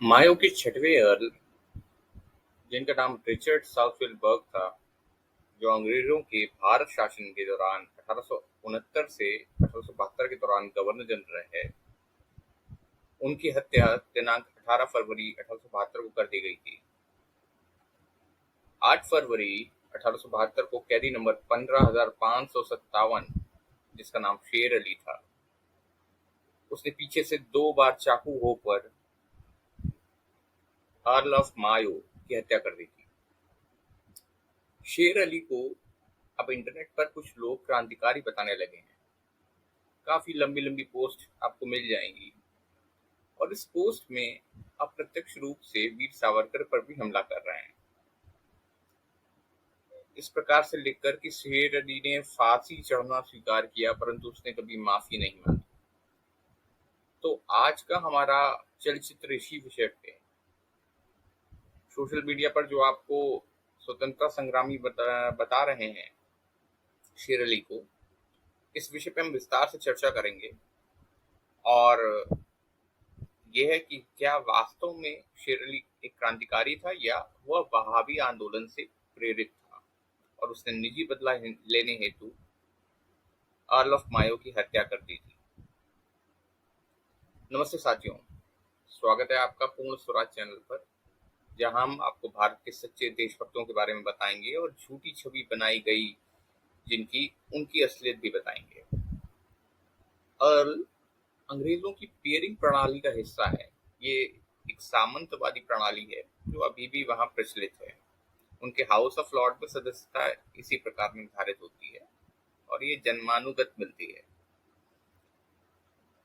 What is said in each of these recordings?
मायो के छठवें अर्ल, जिनका नाम रिचर्ड साउथवेल बर्ग था, जो अंग्रेजों के भारत शासन के दौरान 1869 से 1872 के दौरान गवर्नर जनरल रहे, उनकी हत्या दिनांक 18 फरवरी 1872 को कर दी गई थी। 8 फरवरी 1872 को कैदी नंबर 15,557, जिसका नाम शेर अली था, उसने पीछे से 2 बार चाकू होकर अर्ल ऑफ मायो की हत्या कर दी थी। शेर अली को अब इंटरनेट पर कुछ लोग क्रांतिकारी बताने लगे हैं। काफी लंबी लंबी पोस्ट आपको मिल जाएंगी और इस पोस्ट में अप्रत्यक्ष रूप से वीर सावरकर पर भी हमला कर रहे हैं। इस प्रकार से लिखकर कि शेर अली ने फांसी चढ़ना स्वीकार किया, परंतु उसने कभी माफी नहीं मांगी। तो आज का हमारा चलचित्र इसी विषय पे। सोशल मीडिया पर जो आपको स्वतंत्रता संग्रामी बता रहे हैं शेर अली को, इस विषय पे हम विस्तार से चर्चा करेंगे और यह है कि क्या वास्तव में शेर अली एक क्रांतिकारी था या वह वहाबी आंदोलन से प्रेरित था और उसने निजी बदला लेने हेतु अर्ल ऑफ मायो की हत्या कर दी थी। नमस्ते साथियों, स्वागत है आपका पूर्ण स्वराज चैनल पर, जहां हम आपको भारत के सच्चे देशभक्तों के बारे में बताएंगे और झूठी छवि बनाई गई जिनकी उनकी असलियत भी बताएंगे। अर्ल अंग्रेजों की पेयरिंग प्रणाली का हिस्सा है। ये एक सामंतवादी प्रणाली है जो अभी भी वहां प्रचलित है। उनके हाउस ऑफ लॉर्ड में सदस्यता इसी प्रकार निर्धारित होती है और ये जन्मानुगत मिलती है।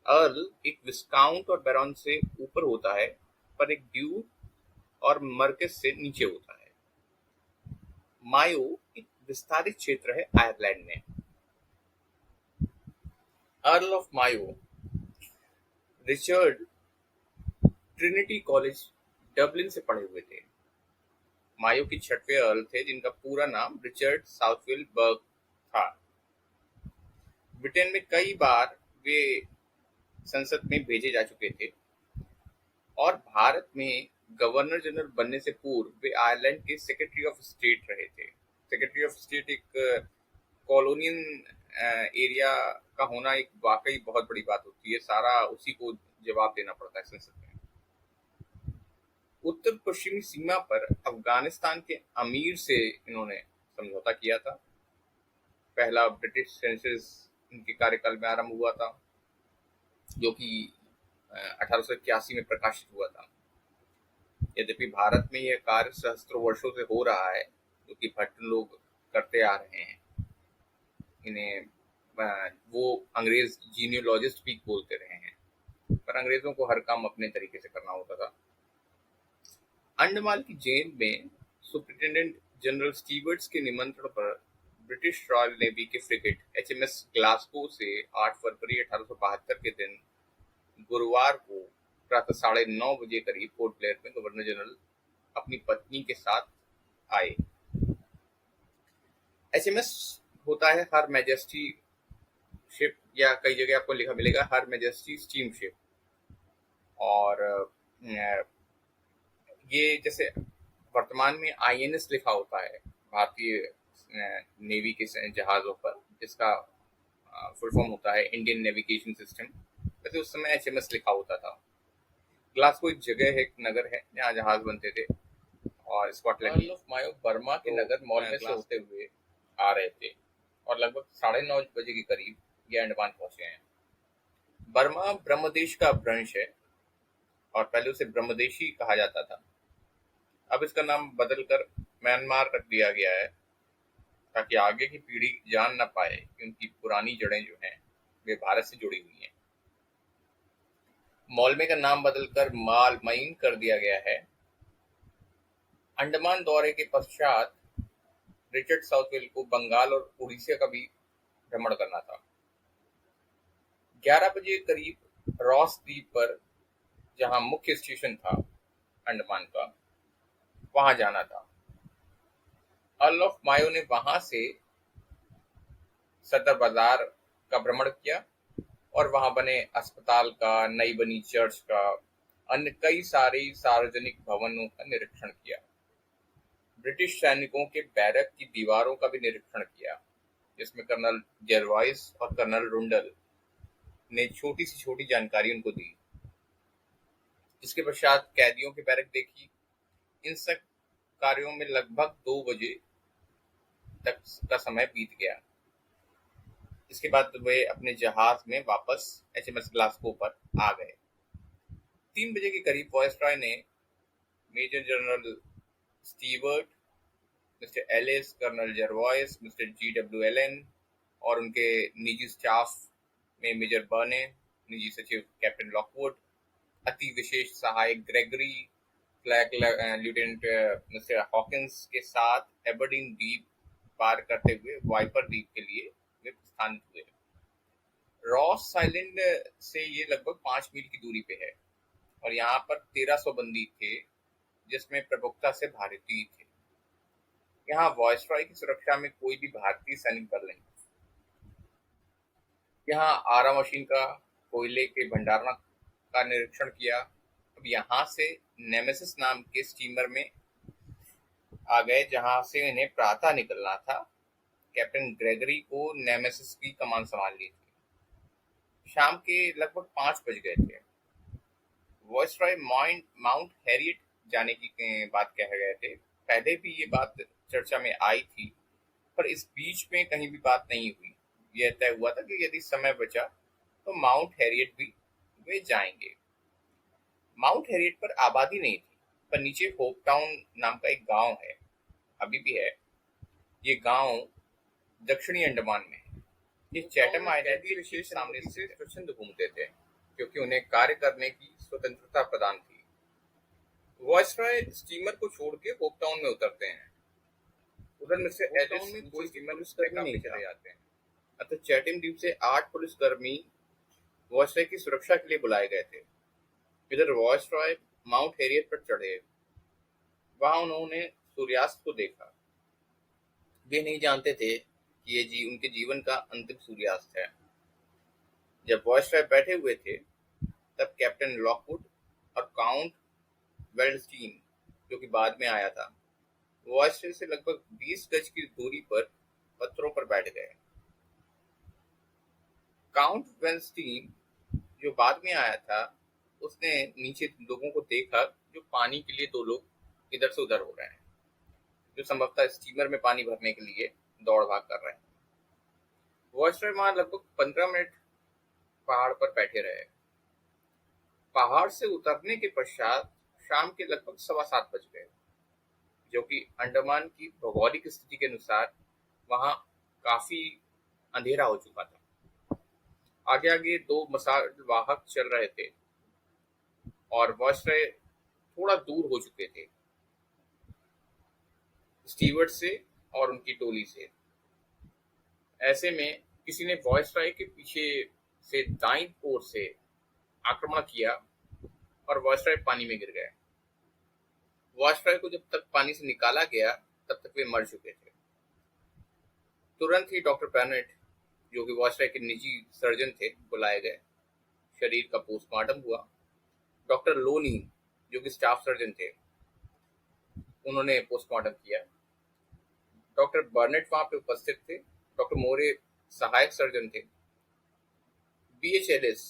अर्ल एक विस्काउंट और बैरन से ऊपर होता है, पर एक ड्यूक और मर्किस से नीचे होता है। मायो एक विस्तारित क्षेत्र है आयरलैंड में। Earl of Mayo Richard Trinity College Dublin से पढ़े हुए थे। मायो के छठवें अर्ल थे, जिनका पूरा नाम रिचर्ड साउथवेल बर्ग था। ब्रिटेन में कई बार वे संसद में भेजे जा चुके थे और भारत में गवर्नर जनरल बनने से पूर्व वे आयरलैंड के सेक्रेटरी ऑफ स्टेट रहे थे। सेक्रेटरी ऑफ स्टेट एक कॉलोनियल एरिया का होना एक वाकई बहुत बड़ी बात होती है। सारा उसी को जवाब देना पड़ता है संसद में। उत्तर पश्चिमी सीमा पर अफगानिस्तान के अमीर से इन्होंने समझौता किया था। पहला ब्रिटिश सेंसस इनके कार्यकाल में आरंभ हुआ था, जो कि 1881 में प्रकाशित हुआ था। यद्यपि भारत में यह कार्य सहस्त्रों वर्षों से हो रहा है, जो कि भट्ट लोग करते आ रहे हैं। इन्हें वो अंग्रेज जीनियोलॉजिस्ट भी बोलते रहे हैं, पर अंग्रेजों को हर काम अपने तरीके से करना होता था। अंडमान की जेल में सुप्रिंटेंडेंट जनरल स्टीवर्ट्स के निमंत्रण पर ब्रिटिश रॉयल नेवी के फ्रिगेट HMS ग्लासगो से 8 फरवरी 1872 के दिन गुरुवार को प्रातः 9:30 बजे करीब पोर्ट ब्लेयर में गवर्नर जनरल अपनी पत्नी के साथ आए। HMS होता है हर मैजेस्टी शिप, या कई जगह आपको लिखा मिलेगा हर मैजेस्टी स्टीम शिप। और ये जैसे वर्तमान में INS लिखा होता है भारतीय नेवी के जहाजों पर, जिसका फुल फॉर्म होता है इंडियन नेविगेशन सिस्टम, वैसे उस समय HMS लिखा होता था। ग्लासगो एक जगह है, एक नगर है जहाँ जहाज बनते थे और Scotland. Earl of Mayo Burma के नगर मॉलवे से होते हुए आ रहे थे और लगभग 9:30 बजे के करीब ये अंडमान पहुंचे हैं। बर्मा ब्रह्मदेश का अपभ्रंश है और पहले उसे ब्रह्मदेशी कहा जाता था। अब इसका नाम बदलकर म्यांमार रख दिया गया है, ताकि आगे की पीढ़ी जान न पाए कि उनकी पुरानी जड़ें जो हैं वे भारत से जुड़ी हुई हैं। मॉलवे का नाम बदलकर मालमईन कर दिया गया है। अंडमान दौरे के पश्चात रिचर्ड साउथवेल को बंगाल और उड़ीसा का भी भ्रमण करना था। 11 बजे करीब रॉस द्वीप पर, जहां मुख्य स्टेशन था अंडमान का, वहां जाना था। अर्ल ऑफ मायो ने वहां से सदर बाजार का भ्रमण किया और वहां बने अस्पताल का, नई बनी चर्च का अन्य कई सारे सार्वजनिक भवनों का निरीक्षण किया। ब्रिटिश सैनिकों के बैरक की दीवारों का भी निरीक्षण किया, जिसमें कर्नल जेरवाइस और कर्नल रुंडल ने छोटी से छोटी जानकारी उनको दी। इसके पश्चात कैदियों के बैरक देखी। इन सब कार्यों में लगभग 2 बजे तक का समय बीत गया। इसके बाद वे अपने जहाज में वापस HMS ग्लासगो पर आ गए। 3 बजे के करीब वॉयसरॉय ने major general Stewart, mister Ellis, colonel Gervais, mister GW Allen और उनके निजी स्टाफ में मेजर बर्ने, निजी सचिव कैप्टन लॉकवुड, अति विशेष सहायक Gregory, flag lieutenant mister Hawkins के साथ एबरडीन द्वीप पार करते हुए वाइपर द्वीप के लिए वे प्रस्थान हुए। रॉस आइलैंड से ये लगभग 5 मील की दूरी पे है और यहाँ पर 1300 बंदी थे, जिसमें प्रमुखता से भारतीय थे। यहाँ वॉयसरॉय की सुरक्षा में कोई भी भारतीय सैनिक बल नहीं। यहाँ आरा मशीन का कोयले के भंडारण का निरीक्षण किया। अब यहाँ से नेमेसिस नाम के स्टीमर में आ गए, जहाँ से इन्हें प्रातः निकलना था। कैप्टन ग्रेगरी को नेमेसिस की कमान संभालनी थी। शाम के लगभग 5 बज गए थे। वॉयसरॉय माउंट हैरियट जाने की बात कह गए थे। पहले भी ये बात चर्चा में आई थी, पर इस बीच में कहीं भी बात नहीं हुई। यह तय हुआ था कि यदि समय बचा तो माउंट हैरियट भी वे जाएंगे। माउंट हैरियट पर आबादी नहीं थी, पर नीचे होप टाउन नाम का एक गांव है, अभी भी है। ये गांव दक्षिणी अंडमान में है। ये चैटम आइलैंड के विशेष सामने से स्वच्छंद घूमते थे, क्योंकि उन्हें कार्य करने की स्वतंत्रता प्रदान थी। वॉयसरॉय स्टीमर को छोड़ के होप टाउन में उतरते हैं। उधर में से एलिस में कोई स्टीमर नहीं चले जाते हैं। अतः चैटम द्वीप से 8 पुलिसकर्मी वॉयसरॉय की सुरक्षा के लिए बुलाए गए थे। इधर वॉयसरॉय माउंट हैरियट पर चढ़े। वहां उन्होंने सूर्यास्त को देखा। वे नहीं जानते थे कि ये उनके जीवन का अंतिम सूर्यास्त है। जब वॉयसरॉय बैठे हुए थे, तब कैप्टन लॉकवुड और काउंट वेल्डस्टीन, जो कि बाद में आया था, वॉयसरॉय से लगभग 20 गज की दूरी पर पत्थरों पर बैठ गए। काउंट वेल्डस्टीन, जो बाद में आया था, उसने नीचे लोगों को देखा जो पानी के लिए 2 लोग इधर से उधर हो रहे हैं, जो संभवतः स्टीमर में पानी भरने के लिए दौड़ भाग कर रहे हैं। वॉयसरॉय वहां लगभग 15 मिनट पहाड़ पर बैठे रहे। पहाड़ से उतरने के पश्चात शाम के लगभग 7:15 बज गए, जो कि अंडमान की भौगोलिक स्थिति के अनुसार वहां काफी अंधेरा हो चुका था। आगे आगे 2 मसाल वाहक चल रहे थे और वॉयसरॉय थोड़ा दूर हो चुके थे स्टीवर्ट से और उनकी टोली से। ऐसे में किसी ने वॉयसरॉय के पीछे से दाईं ओर से आक्रमण किया और वॉयसरॉय पानी में गिर गए। वॉयसरॉय को जब तक पानी से निकाला गया, तब तक वे मर चुके थे। तुरंत ही डॉक्टर बैनेट, जो कि वॉयसरॉय के निजी सर्जन थे, बुलाए गए। शरीर का पोस्टमार्टम हुआ। डॉक्टर लोनी, जो कि स्टाफ सर्जन थे, उन्होंने पोस्टमार्टम किया। डॉक्टर बर्नेट वहां पे उपस्थित थे। डॉक्टर मोरे सहायक सर्जन थे। BH एलिस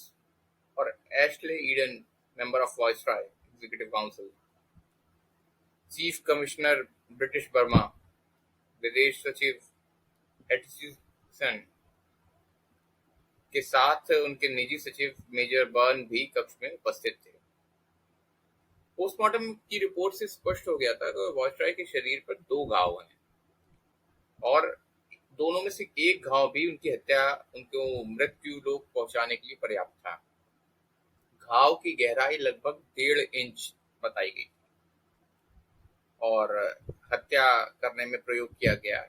और Ashley Eden, member of viceroy executive council, chief commissioner British Burma, विदेश सचिव एटकिंसन के साथ उनके निजी सचिव मेजर बर्न भी कक्ष में उपस्थित थे। पोस्टमार्टम की रिपोर्ट से स्पष्ट हो गया था कि वॉयसरॉय के शरीर पर 2 घाव हैं और दोनों में से एक घाव भी उनकी हत्या, उनको मृत्यु लोक पहुंचाने के लिए पर्याप्त था। घाव की गहराई लगभग 1.5 इंच बताई गई और हत्या करने में प्रयोग किया गया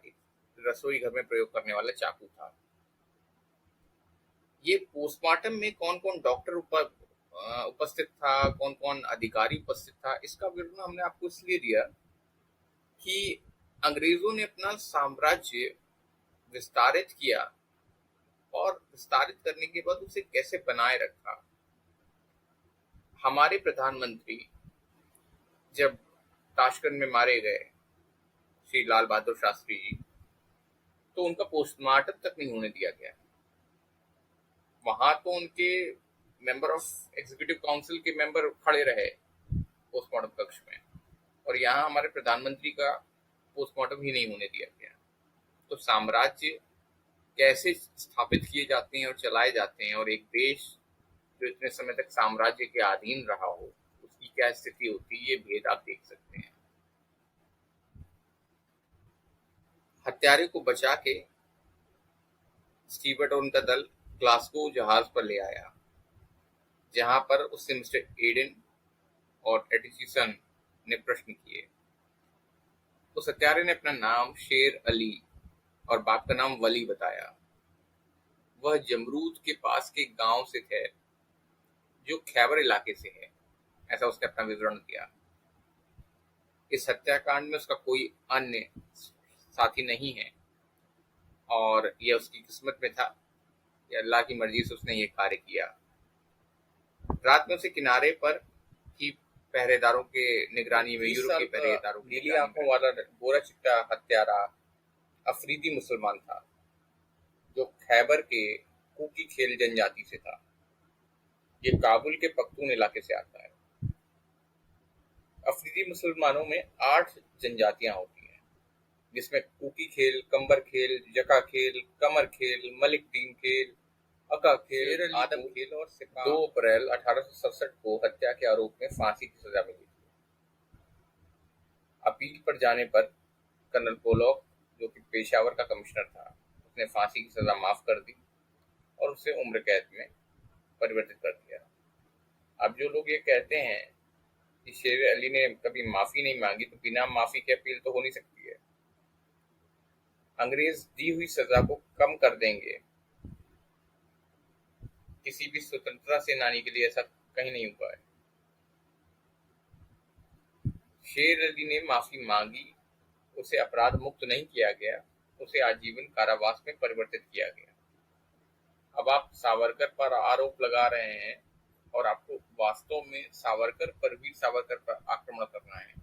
रसोई घर में प्रयोग करने वाला चाकू था। ये पोस्टमार्टम में कौन कौन डॉक्टर उपस्थित था, कौन कौन अधिकारी उपस्थित था, इसका विवरण हमने आपको इसलिए दिया कि अंग्रेजों ने अपना साम्राज्य विस्तारित किया और विस्तारित करने के बाद उसे कैसे बनाए रखा। हमारे प्रधानमंत्री जब ताशकंद में मारे गए, श्री लाल बहादुर शास्त्री जी, तो उनका पोस्टमार्टम तक नहीं होने दिया गया। वहां तो उनके मेंबर ऑफ एग्जीक्यूटिव काउंसिल के मेंबर खड़े रहे पोस्टमार्टम कक्ष में, और यहाँ हमारे प्रधानमंत्री का पोस्टमार्टम ही नहीं होने दिया गया। तो साम्राज्य कैसे स्थापित किए जाते हैं और चलाए जाते हैं, और एक देश जो इतने समय तक साम्राज्य के अधीन रहा हो उसकी क्या स्थिति होती है, ये भेद आप देख सकते हैं। हत्यारे को बचा के स्टीवर्ट और उनका दल ग्लासगो जहाज पर ले आया, जहां पर उससे मिस्टर एडन और एटिचिसन ने प्रश्न किए। उस हत्यारे ने अपना नाम शेर अली और बाप का नाम वली बताया। वह जमरूद के पास के गांव से थे जो खैबर इलाके से है, ऐसा उसने अपना विवरण दिया। इस हत्याकांड में उसका कोई अन्य साथी नहीं है, और यह उसकी किस्मत में था या अल्लाह की मर्जी से उसने ये कार्य किया। रात में उसे किनारे पर ही पहरेदारों के निगरानी में, यूरोप के पहरेदारों की नीली आंखों वाला गोरा चिट्टा हत्यारा अफरीदी मुसलमान था, जो खैबर के कुकी खेल जनजाति से था। ये काबुल के पख्तून इलाके से आता है। अफरीदी मुसलमानों में 8 जनजातियां होती हैं, जिसमें कुकी खेल, कंबर खेल, जका खेल, कमर खेल, मलिक दीन खेल, अका खेल, आदम खेल और 2 अप्रैल 1867 को हत्या के आरोप में फांसी की सजा मिली थी। अपील पर जाने पर कर्नल पोलॉक, जो कि पेशावर का कमिश्नर था, उसने फांसी की सजा माफ कर दी और उसे उम्र कैद में परिवर्तित कर दिया। अब जो लोग ये कहते हैं कि शेर अली ने कभी माफी नहीं मांगी, तो बिना माफी के अपील तो हो नहीं सकती है। अंग्रेज दी हुई सजा को कम कर देंगे, किसी भी स्वतंत्रता सेनानी के लिए ऐसा कहीं नहीं हुआ है। शेर अली ने माफी मांगी, उसे अपराध मुक्त नहीं किया गया, उसे आजीवन कारावास में परिवर्तित किया गया। अब आप सावरकर पर आरोप लगा रहे हैं, और आपको वास्तव में सावरकर पर, वीर सावरकर पर आक्रमण करना है,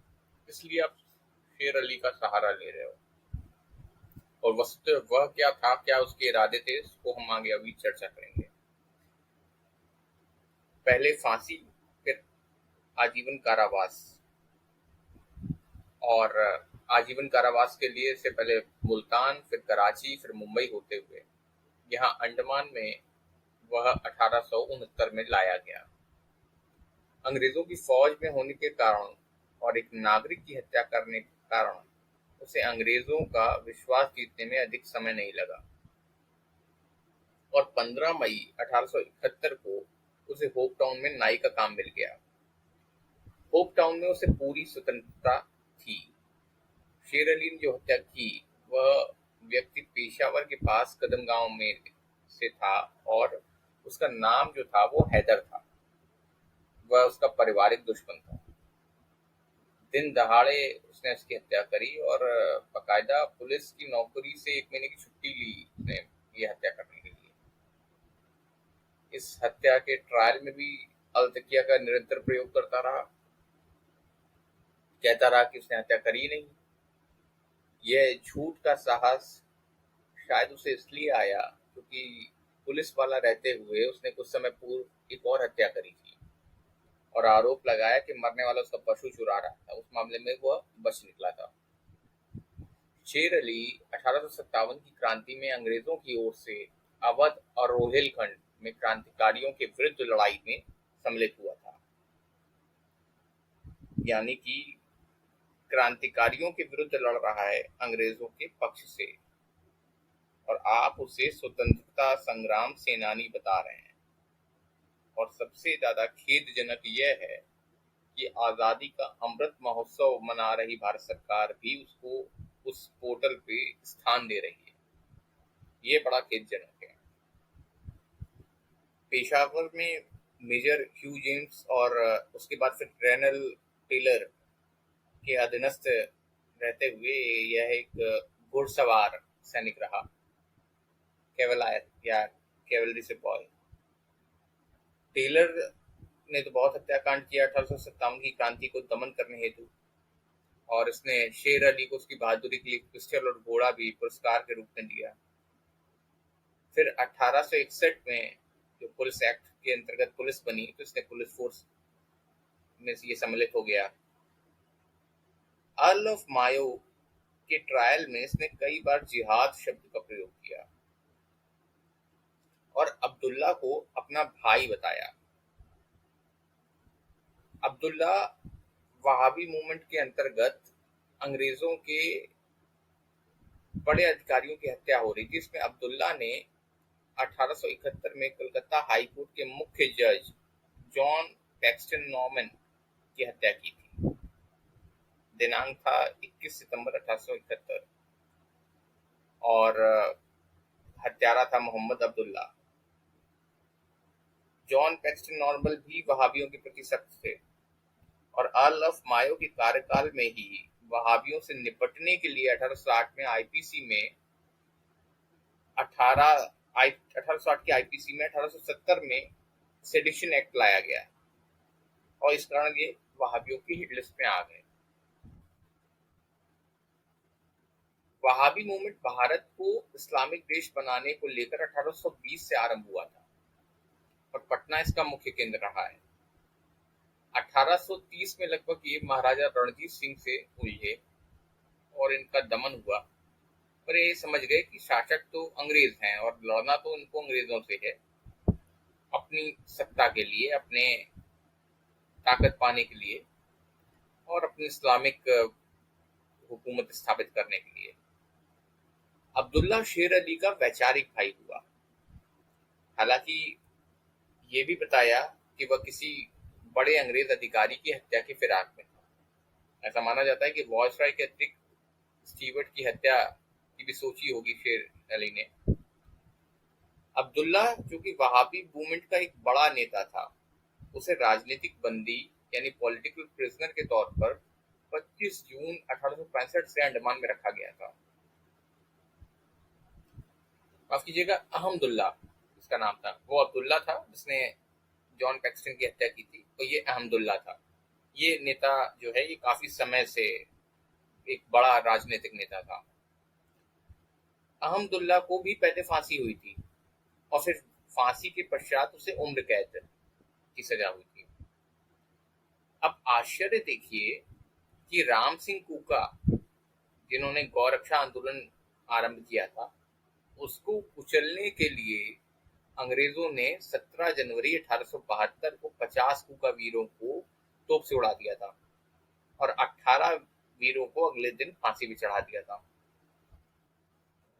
इसलिए आप शेर अली का सहारा ले रहे हो। और वस्तुतः वह क्या था, क्या उसके इरादे थे, इसको हम आगे अभी चर्चा करेंगे। पहले फांसी, फिर आजीवन कारावास, और आजीवन कारावास के लिए से पहले मुल्तान, फिर कराची, फिर मुंबई होते हुए यहाँ अंडमान में वह 1869 में लाया गया। अंग्रेजों की फौज में होने के कारण और एक नागरिक की हत्या करने के कारण उसे अंग्रेजों का विश्वास जीतने में अधिक समय नहीं लगा, और 15 मई 1871 को उसे होप टाउन में नाई का काम मिल गया। होप टाउन में उसे पूरी स्वतंत्रता थी। शेर अली ने जो हत्या की, वह व्यक्ति पेशावर के पास कदम गांव में से था, और उसका नाम जो था वो हैदर था। वह उसका पारिवारिक दुश्मन था। दिन दहाड़े उसने उसकी हत्या करी, और बाकायदा पुलिस की नौकरी से 1 महीने की छुट्टी ली उसने ये हत्या करने के लिए। इस हत्या के ट्रायल में भी अल तकिया का निरंतर प्रयोग करता रहा, कहता रहा कि उसने हत्या करी नहीं। यह झूठ का साहस शायद उसे इसलिए आया क्योंकि पुलिस वाला रहते हुए उसने कुछ समय पूर्व एक और हत्या करी थी, और आरोप लगाया कि मरने वाला उसका पशु चुरा रहा था। उस मामले में वह बच निकला था। शेर अली 1857 की क्रांति में अंग्रेजों की ओर से अवध और रोहिलखंड में क्रांतिकारियों के विरुद्ध लड़ाई में सम्मिलित हुआ था, यानी कि क्रांतिकारियों के विरुद्ध लड़ रहा है अंग्रेजों के पक्ष से, और आप उसे स्वतंत्रता संग्राम सेनानी बता रहे हैं। और सबसे ज्यादा खेदजनक यह है कि आजादी का अमृत महोत्सव मना रही भारत सरकार भी उसको उस पोर्टल पे स्थान दे रही है। ये बड़ा खेदजनक है। पेशावर में मेजर ह्यू जेम्स और उसके बाद फिर रेनल टेलर के अधीनस्थ रहते हुए यह एक घुड़सवार सैनिक रहा, कैवलायर या कैवलरी सिपाही। टेलर ने तो बहुत हत्याकांड किया 1857 की क्रांति को दमन करने हेतु, और इसने शेर अली को उसकी बहादुरी के लिए पिस्टल और घोड़ा भी पुरस्कार के रूप में दिया। फिर 1861 में जो पुलिस एक्ट के अंतर्गत पुलिस बनी, तो इसने पुलिस फोर्स में ये सम्मिलित हो गया। अर्ल ऑफ मायो के ट्रायल में इसने कई बार जिहाद शब्द का प्रयोग किया और अब्दुल्ला को अपना भाई बताया। अब्दुल्ला वहाबी मूवमेंट के अंतर्गत अंग्रेजों के बड़े अधिकारियों की हत्या हो रही थी। इसमें अब्दुल्ला ने 1871 में कलकत्ता हाई कोर्ट के मुख्य जज जॉन पैक्सटन नॉर्मन की हत्या की थी। दिनांक था 21 सितंबर 1871 और हत्यारा था Mohammad Abdullah. John Paxton Norman भी वहाबियों के प्रति सख्त थे और अर्ल ऑफ मायो के कार्यकाल में ही वहाबियों से निपटने के लिए 1860 में आईपीसी में 1860 की आईपीसी में 1870 में सेडिशन एक्ट लाया गया और इस कारण ये वहाबियों की हिट लिस्ट में आ गए। वहाबी मूवमेंट भारत को इस्लामिक देश बनाने को लेकर 1820 से आरंभ हुआ था और पटना इसका मुख्य केंद्र रहा है। 1830 में लगभग ये महाराजा रणजीत सिंह से उलझे और इनका दमन हुआ, पर ये समझ गए कि शासक तो अंग्रेज हैं और लड़ना तो उनको अंग्रेजों से है, अपनी सत्ता के लिए, अपने ताकत पाने के लिए और अपनी इस्लामिक हुकूमत स्थापित करने के लिए। अब्दुल्ला शेर अली का वैचारिक भाई हुआ। हालांकि ये भी बताया कि वह किसी बड़े अंग्रेज अधिकारी की हत्या की फिराक में था। ऐसा माना जाता है कि वॉयसराय के अतिरिक्त स्टीवर्ट की हत्या की भी सोची होगी शेर अली ने। अब्दुल्ला जो कि वहाबी मूवमेंट का एक बड़ा नेता था, उसे राजनीतिक बंदी यानी पॉलिटिकल प्रिजनर के तौर पर 25 जून 1865 से अंडमान में रखा गया था। माफ कीजिएगा, अहमदुल्ला इसका नाम था। वो अब्दुल्ला था जिसने जॉन पैक्सटन की हत्या की थी, और ये अहमदुल्ला था। ये नेता जो है ये काफी समय से एक बड़ा राजनीतिक नेता था। अहमदुल्ला को भी पहले फांसी हुई थी और फिर फांसी के पश्चात उसे उम्र कैद की सजा हुई थी। अब आश्चर्य देखिए कि राम सिंह कूका, जिन्होंने गौरक्षा आंदोलन आरंभ किया था, उसको कुचलने के लिए अंग्रेजों ने 17 जनवरी 1872 को 50 कूका वीरों को तोप से उड़ा दिया था और 18 वीरों को अगले दिन फांसी भी चढ़ा दिया था।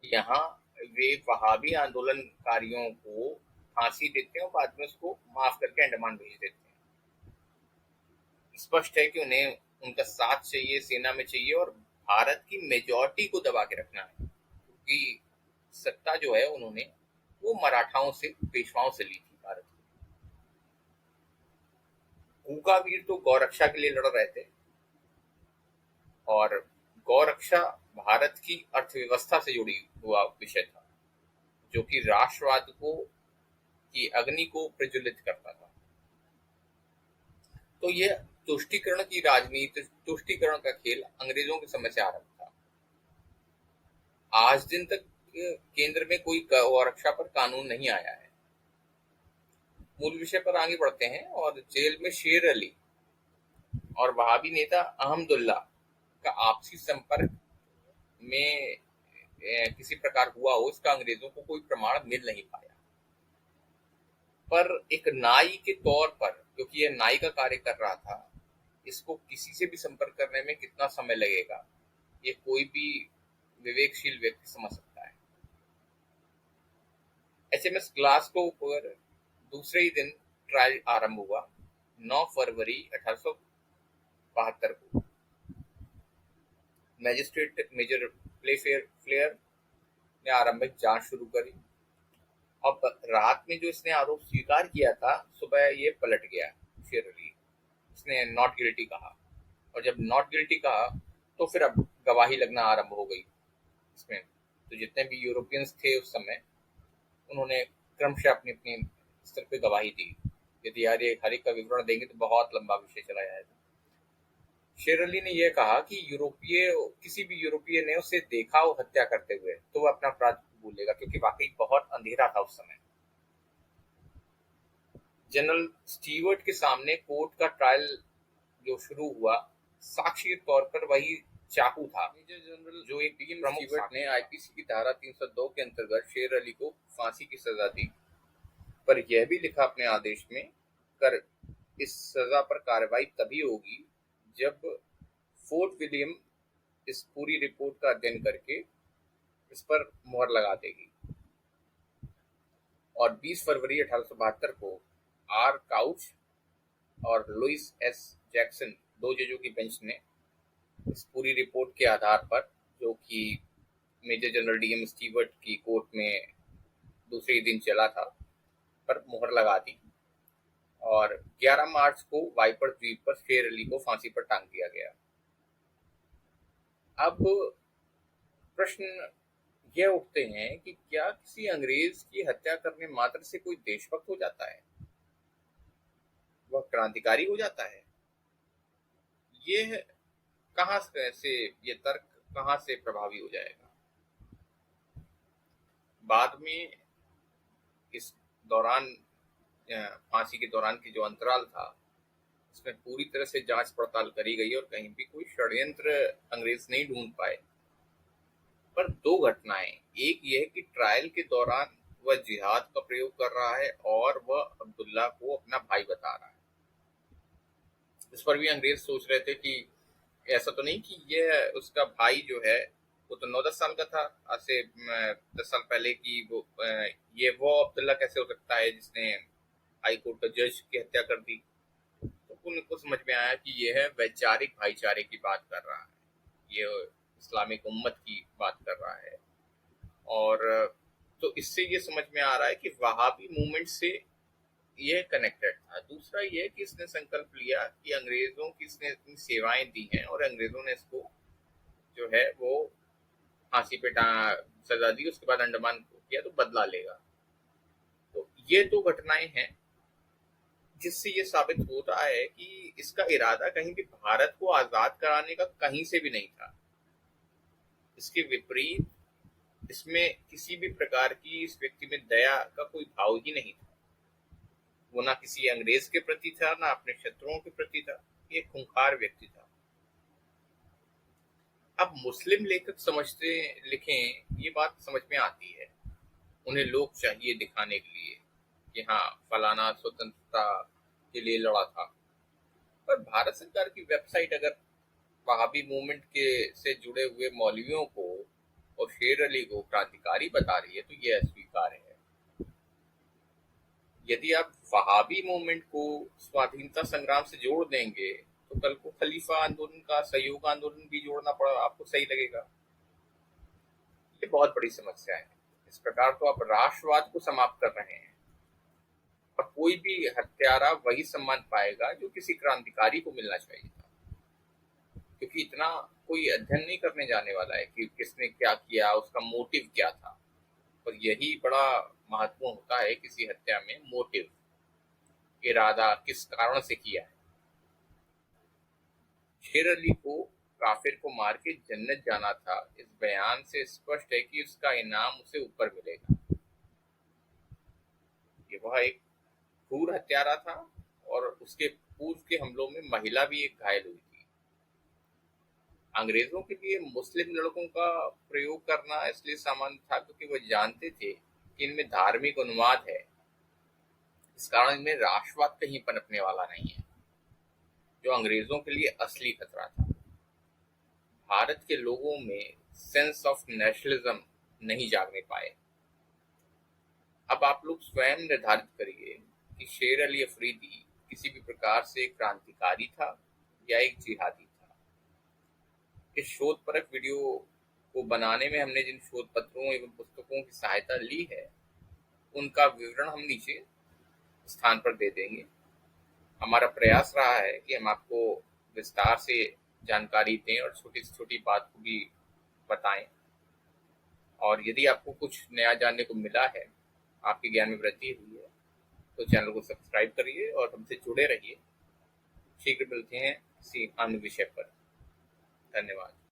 यहाँ वे वहाबी आंदोलनकारियों को फांसी देते हैं और बाद में उसको माफ करके अंडमान भेज देते हैं। स्पष्ट है कि उन्हें उनका साथ चाहिए, सेना में चाहिए और भारत की मेजॉरिटी को दबा के रखना है, क्योंकि सत्ता जो है उन्होंने वो मराठाओं से, पेशवाओं से ली थी भारत की। कूका वीर तो गौरक्षा के लिए लड़ रहे थे और गौरक्षा भारत की अर्थव्यवस्था से जुड़ी हुआ विषय था, जो कि राष्ट्रवाद को की अग्नि को प्रज्वलित करता था। तो यह तुष्टीकरण की राजनीति, तुष्टीकरण का खेल अंग्रेजों के समय से आरंभ था। आज दिन तक केंद्र में कोई गौरक्षा पर कानून नहीं आया है। मूल विषय पर आगे बढ़ते हैं और जेल में शेर अली और वहाबी नेता अहमदुल्ला का आपसी संपर्क में किसी प्रकार हुआ हो, इसका अंग्रेजों को कोई प्रमाण मिल नहीं पाया। पर एक नाई के तौर पर, क्योंकि यह नाई का कार्य कर रहा था, इसको किसी से भी संपर्क करने में कितना समय लगेगा ये कोई भी विवेकशील व्यक्ति समझ सकता है। एचएमएस ग्लासगो पर दूसरे ही दिन ट्रायल आरंभ हुआ 9 फरवरी 1872 को। मैजिस्ट्रेट मेजर फ्लेयर ने आरंभिक जांच शुरू करी। अब रात में जो इसने आरोप स्वीकार किया था, सुबह ये पलट गया शेर अली। इसने नॉट गिल्टी कहा और जब नॉट गिल्टी कहा तो फिर अब गवाही लगना आरंभ हो गई इसमें। तो जितने भी यूरोपियंस थे उस समय, उन्होंने क्रमशः अपनी अपनी स्तर पे गवाही दी। यदि यार ये हर एक का विवरण देंगे तो बहुत लंबा विषय चला जाएगा। शेर अली ने यह कहा कि किसी भी यूरोपीय ने उसे देखा हो हत्या करते हुए तो वह अपना अपराध भूलेगा, क्योंकि वाकई बहुत अंधेरा था उस समय। जनरल स्टीवर्ट के सामने कोर्ट का ट्रायल जो शुरू हुआ, साक्षी के तौर पर वही चाकू था। मेजर जनरल जो एक प्रमुख स्टीवर्ट ने आईपीसी की धारा 302 के अंतर्गत शेर अली को फांसी की सजा दी, पर यह भी लिखा अपने आदेश में कर इस सजा पर कार्रवाई तभी होगी जब फोर्ट विलियम इस पूरी रिपोर्ट का अध्ययन करके इस पर मुहर लगा देगी। और 20 फरवरी 1872 को आर काउच और लुइस एस जैक्सन, दो जजों की बेंच ने इस पूरी रिपोर्ट के आधार पर, जो कि मेजर जनरल डीएम स्टीवर्ट की कोर्ट में दूसरे दिन चला था, पर मुहर लगा दी और 11 मार्च को वाइपर द्वीप पर शेर अली को फांसी पर टांग दिया गया। अब प्रश्न यह उठते हैं कि क्या किसी अंग्रेज की हत्या करने मात्र से कोई देशभक्त हो जाता है, वह क्रांतिकारी हो जाता है? यह कहां से, ये तर्क कहां से प्रभावी हो जाएगा? बाद में इस दौरान, फांसी के दौरान की जो अंतराल था, इसमें पूरी तरह से जांच पड़ताल करी गई और कहीं भी कोई षड्यंत्र अंग्रेज नहीं ढूंढ पाए। पर दो घटनाएं, एक यह कि ट्रायल के दौरान वह जिहाद का प्रयोग कर रहा है और वह अब्दुल्ला को अपना भाई बता रहा है। इस पर भी अंग्रेज सोच रहे थे कि ऐसा तो नहीं कि यह उसका भाई जो है वो तो 9-10 साल का था आज से 10 साल पहले की, ये वो अब्दुल्ला कैसे हो सकता है जिसने हाई कोर्ट का जज की हत्या कर दी। तो उनको समझ में आया कि यह वैचारिक भाईचारे की बात कर रहा है, ये इस्लामिक उम्मत की बात कर रहा है। और तो इससे ये समझ में आ रहा है कि वहाबी मूवमेंट से यह कनेक्टेड था। दूसरा यह कि इसने संकल्प लिया कि अंग्रेजों की इसने इतनी सेवाएं दी हैं और अंग्रेजों ने इसको जो है वो फांसी पे सजा दी, उसके बाद अंडमान को किया तो बदला लेगा। तो ये दो घटनाएं हैं जिससे ये साबित हो रहा है कि इसका इरादा कहीं भी भारत को आजाद कराने का कहीं से भी नहीं था। इसके विपरीत इसमें किसी भी प्रकार की इस व्यक्ति में दया का कोई भाव ही नहीं था। वो ना किसी अंग्रेज के प्रति था, ना अपने शत्रुओं के प्रति था। ये खूंखार व्यक्ति था। अब मुस्लिम लेखक समझते लिखें, ये बात समझ में आती है, उन्हें लोग चाहिए दिखाने के लिए कि हाँ फलाना स्वतंत्रता के लिए लड़ा था। पर भारत सरकार की वेबसाइट अगर वहाबी मूवमेंट के से जुड़े हुए मौलवियों को और शेर अली को क्रांतिकारी बता रही है तो यह अस्वीकार्य है। यदि आप वहाबी मूवमेंट को स्वाधीनता संग्राम से जोड़ देंगे तो कल को खलीफा आंदोलन का, सहयोग आंदोलन भी जोड़ना पड़ा, आपको सही लगेगा? ये बहुत बड़ी समस्या है। इस प्रकार तो आप राष्ट्रवाद को समाप्त कर रहे हैं और कोई भी हत्यारा वही सम्मान पाएगा जो किसी क्रांतिकारी को मिलना चाहिए था, क्योंकि इतना कोई अध्ययन नहीं करने जाने वाला है कि किसने क्या किया, उसका मोटिव क्या था। और यही बड़ा महत्वपूर्ण होता है किसी हत्या में, मोटिव, इरादा किस कारण से किया है। शेर अली को काफिर को मार के जन्नत जाना था, इस बयान से स्पष्ट है कि उसका इनाम उसे ऊपर मिलेगा। ये वह एक क्रूर हत्यारा था और उसके पूर्व के हमलों में महिला भी एक घायल हुई थी। अंग्रेजों के लिए मुस्लिम लड़कों का प्रयोग करना इसलिए सामान्य था क्योंकि वह जानते थे कि इनमें धार्मिक उन्माद है, इस कारण इनमें राष्ट्रवाद कहीं पनपने वाला नहीं है, जो अंग्रेजों के लिए असली खतरा था। भारत के लोगों में सेंस ऑफ नेशनलिज्म नहीं जागने पाए। अब आप लोग स्वयं निर्धारित करिए कि शेर अली अफरीदी किसी भी प्रकार से क्रांतिकारी था या एक जिहादी था। इस शोधपरक वीडियो को बनाने में हमने जिन शोध पत्रों एवं पुस्तकों की सहायता ली है उनका विवरण हम नीचे स्थान पर दे देंगे। हमारा प्रयास रहा है कि हम आपको विस्तार से जानकारी दें और छोटी से छोटी बात को भी बताएं। और यदि आपको कुछ नया जानने को मिला है, आपके ज्ञान में वृद्धि हुई है, तो चैनल को सब्सक्राइब करिए और हमसे जुड़े रहिए। शीघ्र मिलते हैं किसी अन्य विषय पर। धन्यवाद।